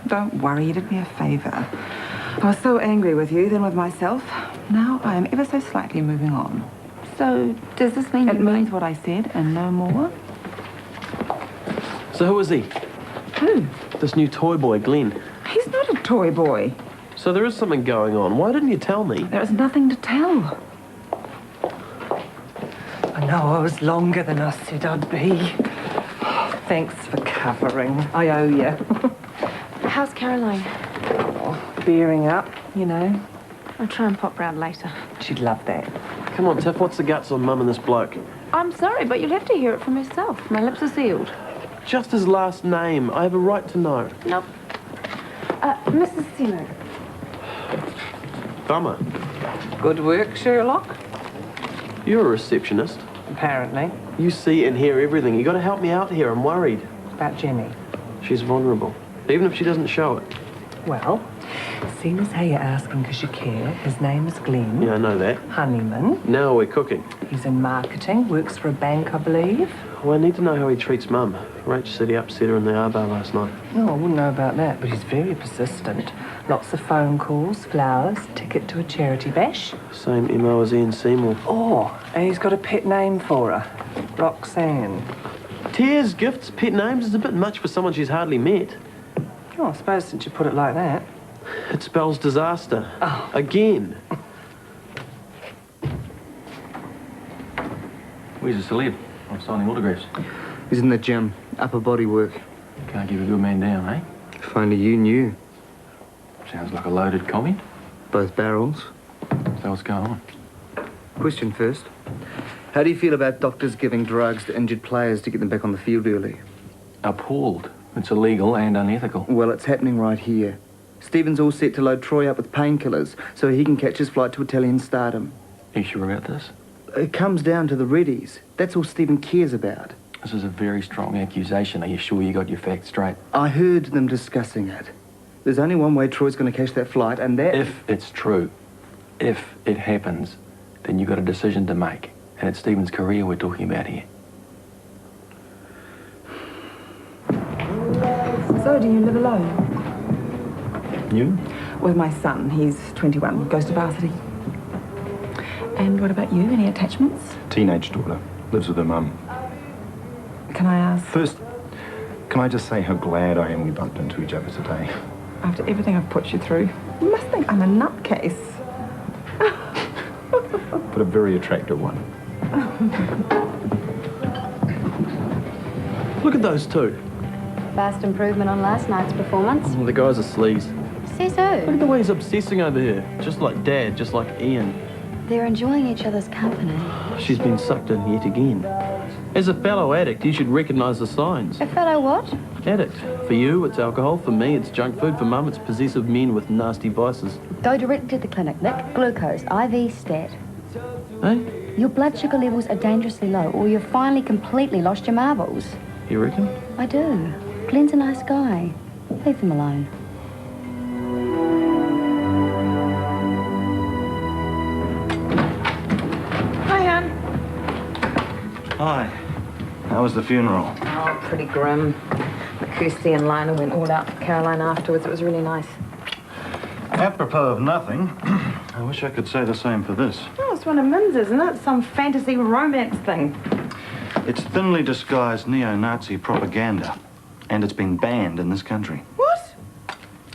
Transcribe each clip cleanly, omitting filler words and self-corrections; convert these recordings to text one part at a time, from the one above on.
Don't worry, you did me a favour. I was so angry with you, then with myself. Now I am ever so slightly moving on. So, does this mean It means what I said and no more? So who is he? Who? This new toy boy, Glenn. He's not a toy boy. So there is something going on. Why didn't you tell me? There is nothing to tell. I know I was longer than I said I'd be. Thanks for covering. I owe you. How's Caroline? Oh, bearing up, you know. I'll try and pop round later. She'd love that. Come on, Tiff, what's the guts on Mum and this bloke? I'm sorry, but you'll have to hear it from herself. My lips are sealed. Just his last name. I have a right to know. Nope. Mrs. Simo. Bummer. Good work, Sherlock. You're a receptionist. Apparently. You see and hear everything. You got to help me out here. I'm worried. About Jenny. She's vulnerable, even if she doesn't show it. Well, seeing as how you're asking because you care, his name is Glenn. Yeah, I know that. Honeyman. Now we're cooking. He's in marketing, works for a bank, I believe. Well, I need to know how he treats Mum. Rach said he upset her in the R-bar last night. Oh, I wouldn't know about that, but he's very persistent. Lots of phone calls, flowers, ticket to a charity bash. Same MO as Ian Seymour. Oh, and he's got a pet name for her. Roxanne. Tears, gifts, pet names is a bit much for someone she's hardly met. Oh, I suppose since you put it like that. It spells disaster. Oh. Again. Where's the celeb? I'm signing autographs. He's in the gym. Upper body work. Can't keep a good man down, eh? If only you knew. Sounds like a loaded comment. Both barrels. So what's going on? Question first. How do you feel about doctors giving drugs to injured players to get them back on the field early? Appalled. It's illegal and unethical. Well, it's happening right here. Stephen's all set to load Troy up with painkillers so he can catch his flight to Italian stardom. Are you sure about this? It comes down to the Reddies. That's all Stephen cares about. This is a very strong accusation. Are you sure you got your facts straight? I heard them discussing it. There's only one way Troy's going to catch that flight, and that... If it's true, if it happens, then you've got a decision to make. And it's Stephen's career we're talking about here. So, do you live alone? You? With my son. He's 21, goes to varsity. And what about you? Any attachments? Teenage daughter. Lives with her mum. Can I ask? First, can I just say how glad I am we bumped into each other today? After everything I've put you through, you must think I'm a nutcase. But a very attractive one. Look at those two. Vast improvement on last night's performance. Oh, the guys are sleaze. Says Look at who? the way he's obsessing over here. Just like Dad, just like Ian. They're enjoying each other's company. She's been sucked in yet again. As a fellow addict, you should recognise the signs. A fellow what? Addict. For you, it's alcohol. For me, it's junk food. For Mum, it's possessive men with nasty vices. Go directly to the clinic, Nick. Glucose, IV stat. Eh? Your blood sugar levels are dangerously low, or you've finally completely lost your marbles. You reckon? I do. Glenn's a nice guy. Leave him alone. Hi, Anne. Hi. How was the funeral? Oh, pretty grim. But Kirsty and Lina went all out for Caroline afterwards. It was really nice. Apropos of nothing, I wish I could say the same for this. Oh, it's one of Min's, isn't it? Some fantasy romance thing. It's thinly disguised neo-Nazi propaganda, and it's been banned in this country. What?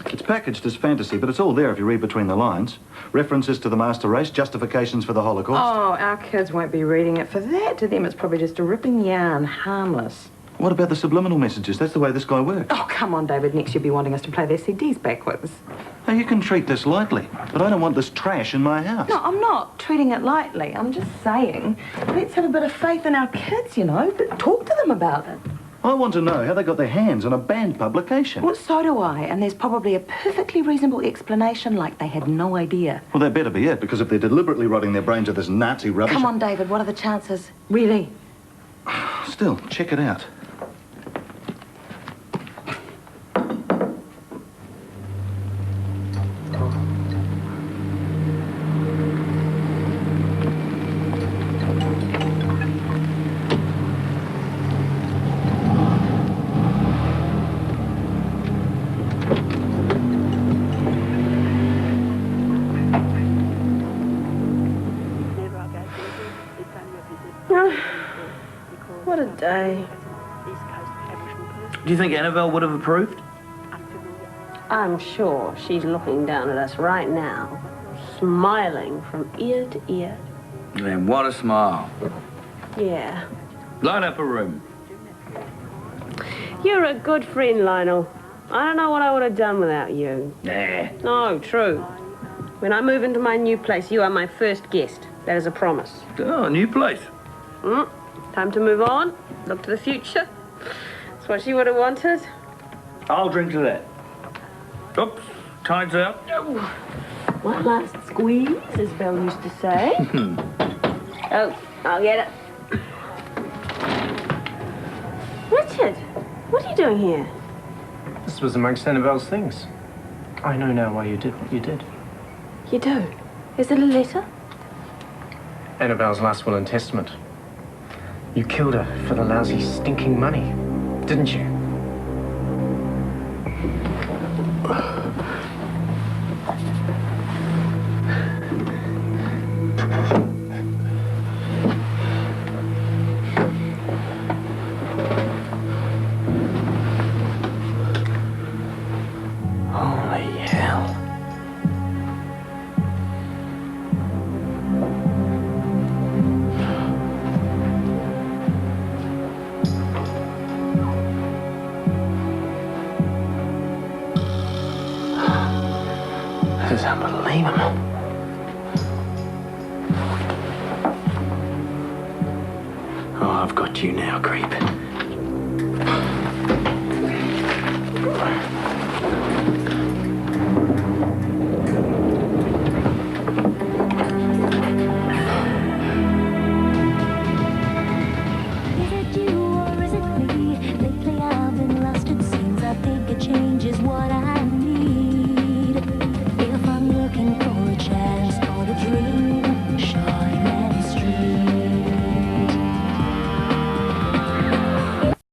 It's packaged as fantasy, but it's all there if you read between the lines. References to the master race, justifications for the Holocaust. Oh, our kids won't be reading it for that. To them, it's probably just a ripping yarn, harmless. What about the subliminal messages? That's the way this guy works. Oh, come on, David. Next you'll be wanting us to play their CDs backwards. Now, you can treat this lightly, but I don't want this trash in my house. No, I'm not treating it lightly. I'm just saying, let's have a bit of faith in our kids, you know. But talk to them about it. I want to know how they got their hands on a banned publication. Well, so do I. And there's probably a perfectly reasonable explanation, like they had no idea. Well, that better be it, because if they're deliberately rotting their brains with this Nazi rubbish... Come on, David. What are the chances? Really? Still, check it out. day. Do you think Annabelle would have approved? I'm sure she's looking down at us right now, smiling from ear to ear. Man, what a smile. Yeah. Light up a room. You're a good friend, Lionel. I don't know what I would have done without you. Nah. No, true. When I move into my new place, you are my first guest. That is a promise. Oh, a new place. Time to move on. Look to the future. That's what she would have wanted. I'll drink to that. Oops, tide's out. One last squeeze, as Belle used to say. Oh, I'll get it. Richard, what are you doing here? This was amongst Annabelle's things. I know now why you did what you did. You do? Is it a letter? Annabelle's last will and testament. You killed her for the lousy, stinking money, didn't you? Holy hell. This is unbelievable. Oh, I've got you now, creep.